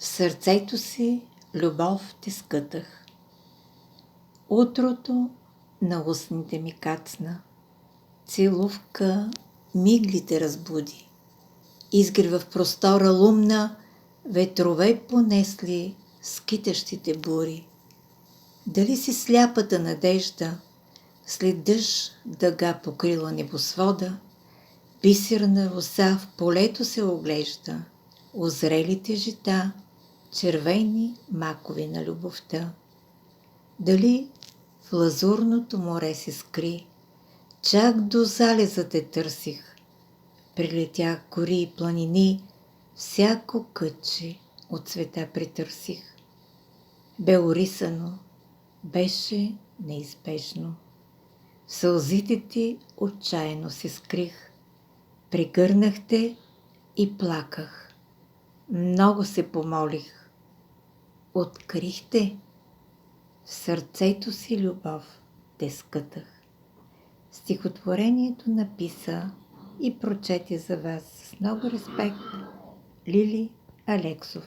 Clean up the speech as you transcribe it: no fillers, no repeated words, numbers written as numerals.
В сърцето си любов те скътах. Утрото на устните ми кацна. Целувка миглите разбуди. Изгрева в простора лумна, ветрове понесли скитащите бури. Дали си сляпата надежда, след дъжд дъга покрила небосвода, бисерна роса в полето се оглежда, озрелите жита, червени макови на любовта. Дали в лазурното море се скри, чак до залеза те търсих, прилетях гори и планини, всяко кътче от света претърсих. Бе орисано, беше неизбежно. В сълзите ти отчаяно се скрих, прегърнах те и плаках. Много се помолих. Открихте, в сърцето си любов те скътах. Стихотворението написа и прочете за вас с много респект Лили Алексова.